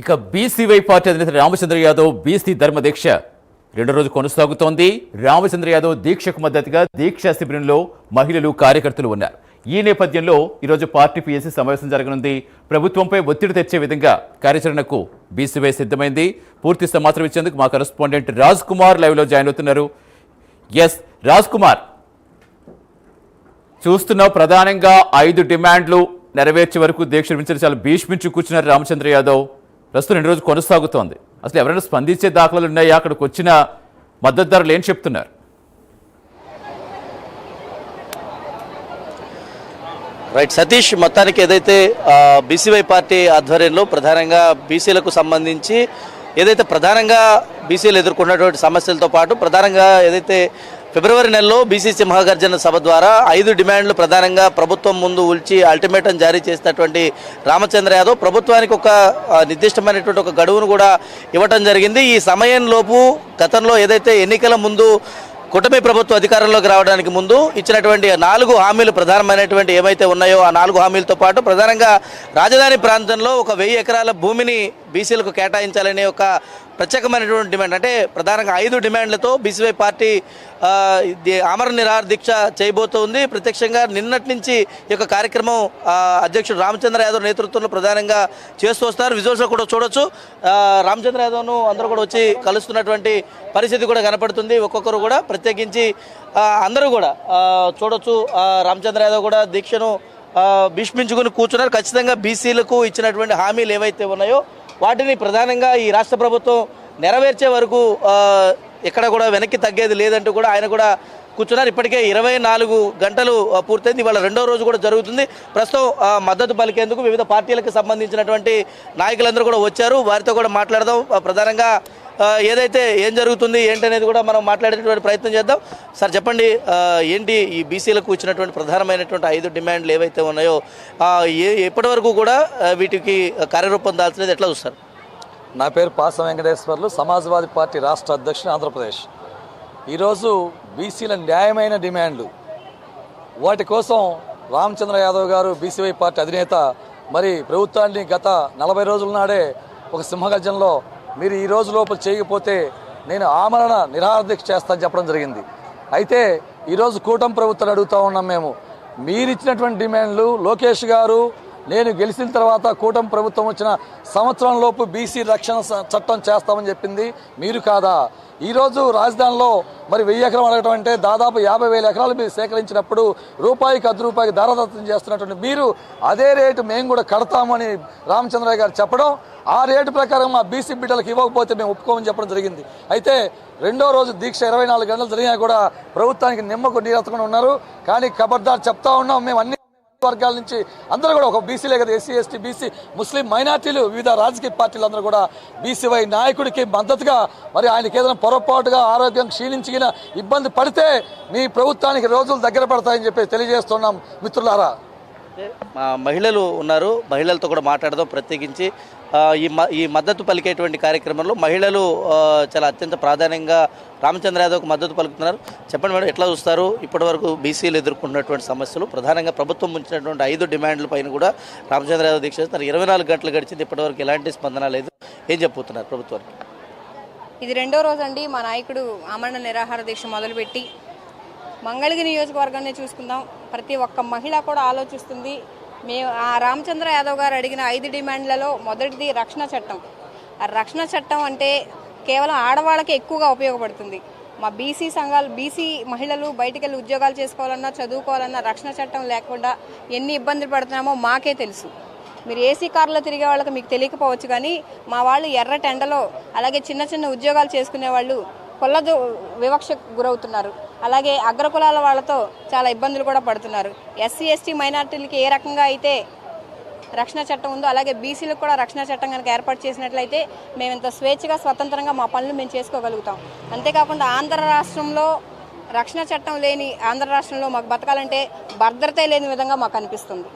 ఇక BCY party అధినేత Ramachandra Yadav BC ధర్మదీక్ష రెండో రోజు కొనసాగుతోంది. రామచంద్ర యాదవ్ దీక్షకు మద్దతుగా దీక్షా శిబిరంలో మహిళలు కార్యకర్తలు ఉన్నారు. ఈ నేపథ్యంలో ఈరోజు పార్టీ పీఎస్సీ సమావేశం జరగనుంది. ప్రభుత్వంపై ఒత్తిడి తెచ్చే విధంగా కార్యాచరణకు బీసీవై సిద్ధమైంది. పూర్తి సమాచారం ఇచ్చేందుకు మా కరెస్పాండెంట్ రాజ్ కుమార్ లైవ్లో జాయిన్ అవుతున్నారు. రాజ్ కుమార్, చూస్తున్నావు ప్రధానంగా 5 డిమాండ్లు నెరవేర్చే వరకు దీక్ష విరమించారు. చాలా భీష్మించి కూర్చున్నారు రామచంద్ర యాదవ్. ప్రస్తుతం 2 రోజులు కొనసాగుతోంది. అసలు ఎవరైనా స్పందించే దాఖలాలు ఉన్నాయా? అక్కడికి వచ్చిన మద్దతుదారులు ఏం చెప్తున్నారు? రైట్ సతీష్, మొత్తానికి ఏదైతే బీసీవై పార్టీ ఆధ్వర్యంలో ప్రధానంగా బీసీలకు సంబంధించి ఏదైతే ప్రధానంగా బీసీలు ఎదుర్కొన్నటువంటి సమస్యలతో పాటు ప్రధానంగా ఏదైతే ఫిబ్రవరి నెలలో బీసీ సింహగర్జన సభ ద్వారా 5 డిమాండ్లు ప్రధానంగా ప్రభుత్వం ముందు ఉంచి అల్టిమేటం జారీ చేసినటువంటి రామచంద్ర యాదవ్ ప్రభుత్వానికి ఒక నిర్దిష్టమైనటువంటి ఒక గడువును కూడా ఇవ్వటం జరిగింది. ఈ సమయంలోపు గతంలో ఏదైతే ఎన్నికల ముందు కూటమి ప్రభుత్వం అధికారంలోకి రావడానికి ముందు ఇచ్చినటువంటి 4 హామీలు ప్రధానమైనటువంటి ఏవైతే ఉన్నాయో ఆ 4 హామీలతో పాటు ప్రధానంగా రాజధాని ప్రాంతంలో ఒక 1000 ఎకరాల భూమిని బీసీలకు కేటాయించాలనే ఒక ప్రత్యేకమైనటువంటి డిమాండ్, అంటే ప్రధానంగా 5 డిమాండ్లతో బీసీవై పార్టీ ఆమరణ నిరాహార దీక్ష చేయబోతోంది. ప్రత్యక్షంగా నిన్నటి నుంచి ఈ యొక్క కార్యక్రమం అధ్యక్షుడు రామచంద్ర యాదవ్ నేతృత్వంలో ప్రధానంగా చేస్తూ వస్తున్నారు. విజువల్స్లో కూడా చూడొచ్చు, రామచంద్ర యాదవ్ను అందరూ కూడా వచ్చి కలుస్తున్నటువంటి పరిస్థితి కూడా కనపడుతుంది. ఒక్కొక్కరు కూడా ప్రత్యేకించి అందరూ కూడా చూడొచ్చు. రామచంద్ర యాదవ్ కూడా దీక్షను భీష్మించుకుని కూర్చున్నారు. ఖచ్చితంగా బీసీలకు ఇచ్చినటువంటి హామీలు ఏవైతే ఉన్నాయో వాటిని ప్రధానంగా ఈ రాష్ట్ర ప్రభుత్వం నెరవేర్చే వరకు ఎక్కడ కూడా వెనక్కి తగ్గేది లేదంటూ కూడా ఆయన కూడా కూర్చున్నారు. ఇప్పటికే 24 గంటలు పూర్తయింది. ఇవాళ 2వ రోజు కూడా జరుగుతుంది. ప్రస్తుతం మద్దతు పలికేందుకు వివిధ పార్టీలకు సంబంధించినటువంటి నాయకులందరూ కూడా వచ్చారు. వారితో కూడా మాట్లాడదాం. ప్రధానంగా ఏదైతే ఏం జరుగుతుంది ఏంటనేది కూడా మనం మాట్లాడేటువంటి ప్రయత్నం చేద్దాం. సార్ చెప్పండి, ఏంటి ఈ బీసీలకు ఇచ్చినటువంటి ప్రధానమైనటువంటి 5 డిమాండ్లు ఏవైతే ఉన్నాయో ఎప్పటి వరకు కూడా వీటికి కార్యరూపం దాల్చలేదు, ఎట్లా చూస్తారు? నా పేరు పాసం వెంకటేశ్వర్లు, సమాజ్వాదీ పార్టీ రాష్ట్ర అధ్యక్షుడు, ఆంధ్రప్రదేశ్. ఈరోజు బీసీల న్యాయమైన డిమాండ్లు వాటి కోసం రామచంద్ర యాదవ్ గారు బీసీవై పార్టీ అధినేత మరి ప్రభుత్వాన్ని గత 40 రోజుల నాడే ఒక సింహగర్జనలో మీరు ఈ రోజు లోపల చేయకపోతే నేను ఆమరణ నిరాహార దీక్ష చేస్తానని చెప్పడం జరిగింది. అయితే ఈరోజు కూటమి ప్రభుత్వాన్ని అడుగుతూ ఉన్నాం మేము, మీరిచ్చినటువంటి డిమాండ్లు లోకేష్ గారు నేను గెలిచిన తర్వాత కూటమి ప్రభుత్వం వచ్చిన సంవత్సరంలోపు బీసీ రక్షణ చట్టం చేస్తామని చెప్పింది మీరు కాదా? ఈరోజు రాజధానిలో మరి 1000 ఎకరం అడగటం అంటే దాదాపు 50,000 ఎకరాలు మీరు సేకరించినప్పుడు రూపాయికి 10 రూపాయికి ధారదత్తం చేస్తున్నటువంటి మీరు అదే రేటు మేము కూడా కడతామని రామచంద్రయ్య గారు చెప్పడం, ఆ రేటు ప్రకారం మా బీసీ బిడ్డలకు ఇవ్వకపోతే మేము ఒప్పుకోమని చెప్పడం జరిగింది. అయితే 2వ రోజు దీక్ష 24 గంటలు జరిగినా కూడా ప్రభుత్వానికి నిమ్మకు నీరెత్తకుండా ఉన్నారు. కానీ ఖబర్దార్ చెప్తా ఉన్నాం, మేము అన్ని వర్గాల నుంచి అందరూ కూడా ఒక బీసీలే కదా, ఎస్సీ ఎస్టీ బీసీ ముస్లిం మైనార్టీలు వివిధ రాజకీయ పార్టీలు అందరూ కూడా బీసీవై నాయకుడికి మద్దతుగా మరి ఆయనకి ఏదైనా పొరపాటుగా ఆరోగ్యం క్షీణించిన ఇబ్బంది పడితే మీ ప్రభుత్వానికి రోజులు దగ్గర పడతాయని చెప్పి తెలియజేస్తున్నాం. మిత్రులారా, మహిళలు ఉన్నారు, మహిళలతో కూడా మాట్లాడదాం. ప్రత్యేకించి ఈ మద్దతు పలికేటువంటి కార్యక్రమంలో మహిళలు చాలా అత్యంత ప్రాధాన్యంగా రామచంద్ర యాదవ్కు మద్దతు పలుకుతున్నారు. చెప్పండి మేడం, ఎట్లా చూస్తారు ఇప్పటి వరకు బీసీలు ఎదుర్కొన్నటువంటి సమస్యలు? ప్రధానంగా ప్రభుత్వం ఉంచినటువంటి 5 డిమాండ్ల పైన కూడా రామచంద్ర యాదవ్ దీక్ష చేస్తారు. 24 గంటలు గడిచింది, ఇప్పటివరకు ఎలాంటి స్పందన లేదు. ఏం చెప్పుతున్నారు ప్రభుత్వానికి? ఇది 2వ రోజు అండి. మా నాయకుడు ఆమరణ నిరాహార దీక్ష మొదలుపెట్టి మంగళగిరి నియోజకవర్గాన్ని చూసుకుందాం. ప్రతి ఒక్క మహిళ కూడా ఆలోచిస్తుంది. మేము రామచంద్ర యాదవ్ గారు అడిగిన 5 డిమాండ్లలో మొదటిది రక్షణ చట్టం. ఆ రక్షణ చట్టం అంటే కేవలం ఆడవాళ్ళకి ఎక్కువగా ఉపయోగపడుతుంది. మా బీసీ సంఘాలు, బీసీ మహిళలు బయటికి వెళ్ళి ఉద్యోగాలు చేసుకోవాలన్నా చదువుకోవాలన్నా రక్షణ చట్టం లేకుండా ఎన్ని ఇబ్బందులు పడుతున్నామో మాకే తెలుసు. మీరు ఏసీ కార్లో తిరిగే వాళ్ళకి మీకు తెలియకపోవచ్చు, కానీ మా వాళ్ళు ఎర్రటి ఎండలో అలాగే చిన్న చిన్న ఉద్యోగాలు చేసుకునే వాళ్ళు కుల వివక్షకు గురవుతున్నారు. అలాగే అగ్రకులాల వాళ్ళతో చాలా ఇబ్బందులు కూడా పడుతున్నారు. ఎస్సీ ఎస్టీ మైనార్టీలకి ఏ రకంగా అయితే రక్షణ చట్టం ఉందో అలాగే బీసీలకు కూడా రక్షణ చట్టం కనుక ఏర్పాటు చేసినట్లయితే మేము ఇంత స్వేచ్ఛగా స్వతంత్రంగా మా పనులు మేము చేసుకోగలుగుతాం. అంతేకాకుండా ఆంధ్ర రాష్ట్రంలో రక్షణ చట్టం లేని ఆంధ్ర రాష్ట్రంలో మాకు బతకాలంటే భద్రత లేని విధంగా మాకు అనిపిస్తుంది.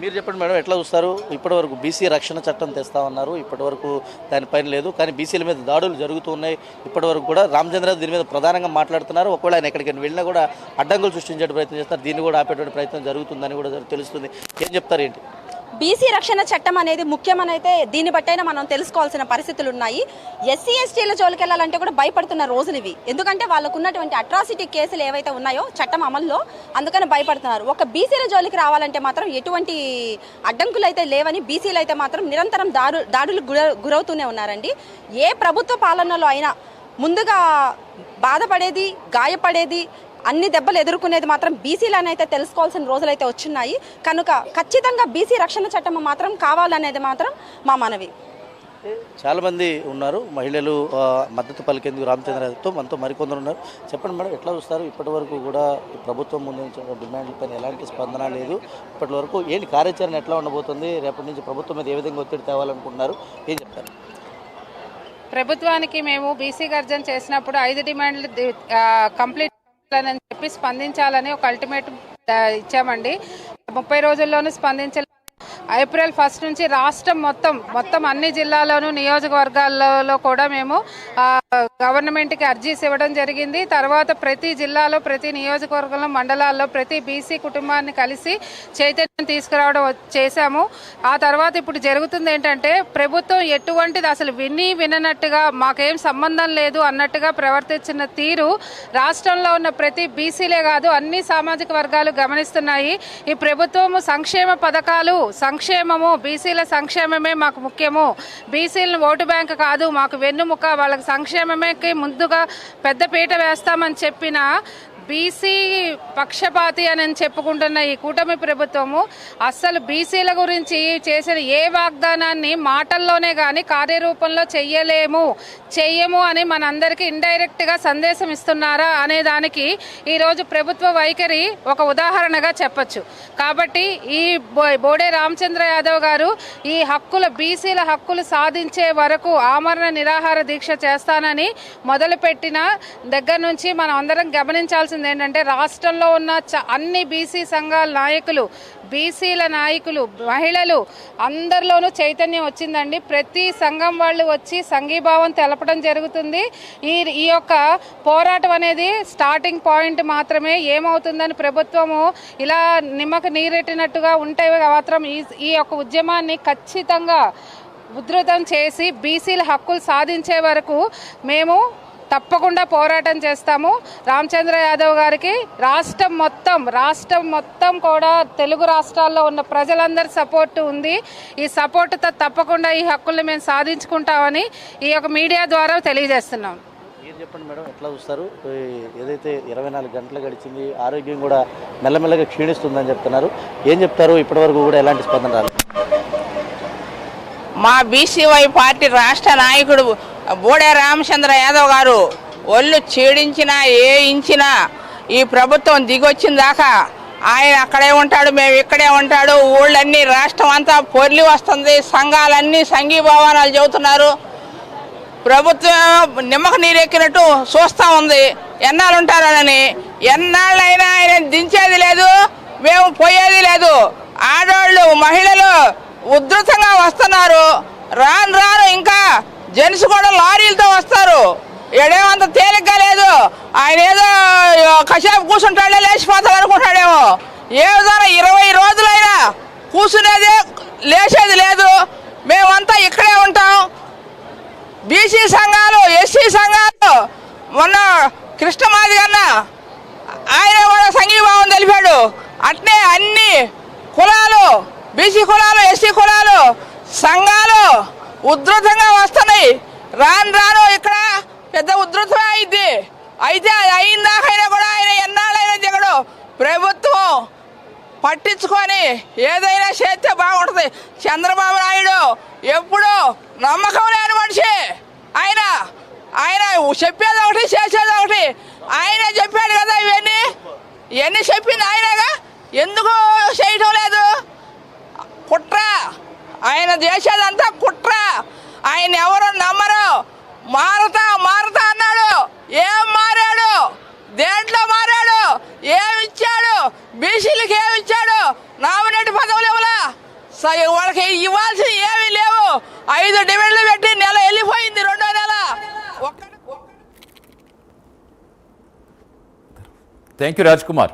మీరు చెప్పండి మేడం, ఎట్లా చూస్తారు? ఇప్పటివరకు బీసీ రక్షణ చట్టం తెస్తామన్నారు, ఇప్పటివరకు దానిపైన లేదు. కానీ బీసీల మీద దాడులు జరుగుతూ ఉన్నాయి. ఇప్పటివరకు కూడా రామచంద్ర దీని మీద ప్రధానంగా మాట్లాడుతున్నారు. ఒకవేళ ఆయన ఎక్కడికి వెళ్ళినా కూడా అడ్డంకులు సృష్టించే ప్రయత్నం చేస్తారు. దీన్ని కూడా ఆపేటువంటి ప్రయత్నం జరుగుతుందని కూడా తెలుస్తుంది. ఏం చెప్తారు ఏంటి? బీసీ రక్షణ చట్టం అనేది ముఖ్యమనైతే దీన్ని బట్టైనా మనం తెలుసుకోవాల్సిన పరిస్థితులు ఉన్నాయి. ఎస్సీ ఎస్టీల జోలికి వెళ్ళాలంటే కూడా భయపడుతున్న రోజులు ఇవి. ఎందుకంటే వాళ్ళకు ఉన్నటువంటి అట్రాసిటీ కేసులు ఏవైతే ఉన్నాయో చట్టం అమల్లో, అందుకని భయపడుతున్నారు. ఒక బీసీల జోలికి రావాలంటే మాత్రం ఎటువంటి అడ్డంకులు అయితే లేవని బీసీలు అయితే మాత్రం నిరంతరం దాడులకు గురవుతూనే ఉన్నారండి. ఏ ప్రభుత్వ పాలనలో అయినా ముందుగా బాధపడేది, గాయపడేది, అన్ని దెబ్బలు ఎదుర్కొనేది మాత్రం బీసీలనైతే తెలుసుకోవాల్సిన రోజులైతే వచ్చున్నాయి. కనుక ఖచ్చితంగా బీసీ రక్షణ చట్టం మాత్రం కావాలనేది మాత్రం మా మనవి. చాలామంది ఉన్నారు మహిళలు మద్దతు పలికేందుకు రామచంద్రతో మనతో మరికొందరు ఉన్నారు. చెప్పండి మేడం, ఎట్లా చూస్తారు? ఇప్పటి వరకు కూడా ప్రభుత్వం ముందుంచిన డిమాండ్లపైన ఎలాంటి స్పందన లేదు. ఇప్పటి వరకు ఏంటి కార్యాచరణ ఎట్లా ఉండబోతుంది? రేపటి నుంచి ప్రభుత్వం మీద ఏ విధంగా ఒత్తిడి తేవాలనుకుంటున్నారు? ఏం చెప్తారు? ప్రభుత్వానికి మేము బీసీ గర్జన చేసినప్పుడు 5 డిమాండ్లు కంప్లీట్ అని చెప్పి స్పందించాలని ఒక అల్టిమేటం ఇచ్చామండి. 30 రోజుల్లోనూ స్పందించాలి. ఏప్రిల్ 1 నుంచి రాష్ట్రం మొత్తం అన్ని జిల్లాల్లోనూ నియోజకవర్గాల్లో కూడా మేము గవర్నమెంట్కి అర్జీస్ ఇవ్వడం జరిగింది. తర్వాత ప్రతి జిల్లాలో, ప్రతి నియోజకవర్గంలో, మండలాల్లో ప్రతి బీసీ కుటుంబాన్ని కలిసి చైతన్యం తీసుకురావడం చేశాము. ఆ తర్వాత ఇప్పుడు జరుగుతుంది ఏంటంటే ప్రభుత్వం ఎటువంటిది అసలు విననట్టుగా మాకేం సంబంధం లేదు అన్నట్టుగా ప్రవర్తించిన తీరు రాష్ట్రంలో ఉన్న ప్రతి బీసీలే కాదు అన్ని సామాజిక వర్గాలు గమనిస్తున్నాయి. ఈ ప్రభుత్వము సంక్షేమ పథకాలు, సంక్షేమము, బీసీల సంక్షేమమే మాకు ముఖ్యము, బీసీలను ఓటు బ్యాంక్ కాదు మాకు వెన్నుముక, వాళ్ళకి సంక్షేమమేకి ముందుగా పెద్దపీట వేస్తామని చెప్పిన బీసీ పక్షపాతి అని చెప్పుకుంటున్న ఈ కూటమి ప్రభుత్వము అస్సలు బీసీల గురించి చేసిన ఏ వాగ్దానాన్ని మాటల్లోనే కానీ కార్యరూపంలో చెయ్యము అని మనందరికీ ఇండైరెక్ట్ గా సందేశం ఇస్తున్నారా అనే దానికి ఈరోజు ప్రభుత్వ వైఖరి ఒక ఉదాహరణగా చెప్పొచ్చు. కాబట్టి ఈ బోడే రామచంద్ర యాదవ్ గారు ఈ బీసీల హక్కులు సాధించే వరకు ఆమరణ నిరాహార దీక్ష చేస్తానని మొదలుపెట్టిన దగ్గర నుంచి మనం అందరం గమనించాల్సి ఏంటంటే రాష్ట్రంలో ఉన్న అన్ని బీసీ సంఘాల నాయకులు, బీసీల నాయకులు, మహిళలు అందరిలోనూ చైతన్యం వచ్చిందండి. ప్రతి సంఘం వాళ్ళు వచ్చి సంఘీభావం తెలపడం జరుగుతుంది. ఈ యొక్క పోరాటం అనేది స్టార్టింగ్ పాయింట్ మాత్రమే. ఏమవుతుందని ప్రభుత్వము ఇలా నిమ్మకు నీరెట్టినట్టుగా ఉంటే మాత్రం ఈ యొక్క ఉద్యమాన్ని ఖచ్చితంగా ఉధృతం చేసి బీసీల హక్కులు సాధించే వరకు మేము తప్పకుండా పోరాటం చేస్తాము. రామచంద్ర యాదవ్ గారికి రాష్ట్రం మొత్తం కూడా తెలుగు రాష్ట్రాల్లో ఉన్న ప్రజలందరి సపోర్ట్ ఉంది. ఈ సపోర్ట్తో తప్పకుండా ఈ హక్కుల్ని మేము సాధించుకుంటామని ఈ యొక్క మీడియా ద్వారా తెలియజేస్తున్నాం. మీరు చెప్పండి మేడం, ఎట్లా చూస్తారు? ఏదైతే 24 గంటలు గడిచింది, ఆరోగ్యం కూడా మెల్లమెల్లగా క్షీణిస్తుందని చెప్తున్నారు. ఏం చెప్తారు? ఇప్పటి వరకు కూడా ఎలాంటి స్పందన రాలేదు. మా బీసీవై పార్టీ రాష్ట్ర నాయకుడు బోడే రామచంద్ర యాదవ్ గారు ఒళ్ళు చీడించినా ఇంచినా ఈ ప్రభుత్వం దిగొచ్చిన దాకా ఆయన అక్కడే ఉంటాడు, మేము ఇక్కడే ఉంటాడు. ఊళ్ళన్నీ రాష్ట్రం అంతా పొర్లి వస్తుంది. సంఘాలన్నీ సంఘీభావాలు చెబుతున్నారు. ప్రభుత్వం నిమ్మక నీరెక్కినట్టు చూస్తూ ఉంది. ఎన్నాళ్ళు ఉంటారని. ఎన్నాళ్ళైనా ఆయన దించేది లేదు, మేము పోయేది లేదు. ఆడవాళ్ళు, మహిళలు ఉధృతంగా వస్తున్నారు. రాను ఇంకా జెంట్స్ కూడా లారీలతో వస్తారు. ఏడేమంత తేలిగ్గా లేదు. ఆయన ఏదో కషాపు కూర్చుంటాడే లేచిపోతాడు అనుకుంటాడేమో. ఏ విధంగా 20 రోజులైనా కూర్చునేది లేచేది లేదు. మేమంతా ఇక్కడే ఉంటాం. బీసీ సంఘాలు, ఎస్సీ సంఘాలు, మొన్న కృష్ణమాది అన్న ఆయన కూడా సంఘీభావం తెలిపాడు. అట్నే అన్ని కులాలు, బీసీ కులాలు, ఎస్సీ కులాలు, సంఘాలు ఉధృతంగా వస్తున్నాయి. రాను ఇక్కడ పెద్ద ఉధృతమే అయింది. అయితే అది అయిన దాకైనా కూడా ఆయన ఎన్నాళ్ళైనా దిగడు. ప్రభుత్వం పట్టించుకొని ఏదైనా చేస్తే బాగుంటుంది. చంద్రబాబు నాయుడు ఎప్పుడూ నమ్మకం లేని మనిషి. ఆయన చెప్పేది ఒకటి, చేసేది ఒకటి. ఆయనే చెప్పాడు కదా ఇవన్నీ చెప్పింది ఆయనగా. ఎందుకు చేయటం లేదు? కుట్ర. ఆయన చేసేదంతా కుట్ర. ఆయన ఎవరు నమ్మరు. మారుతా అన్నాడు. ఏం మారాడు? దేంట్లో మారాడు? ఏమిచ్చాడు? బీసీలకి ఏమిచ్చాడు? నామినేట్ పదవులు ఇవ్వలా. వాళ్ళకి ఇవ్వాల్సి ఏమీ లేవు. 5 డిమాండ్లు పెట్టి నెల వెళ్ళిపోయింది. 2వ నెల. Thank you Raj Kumar.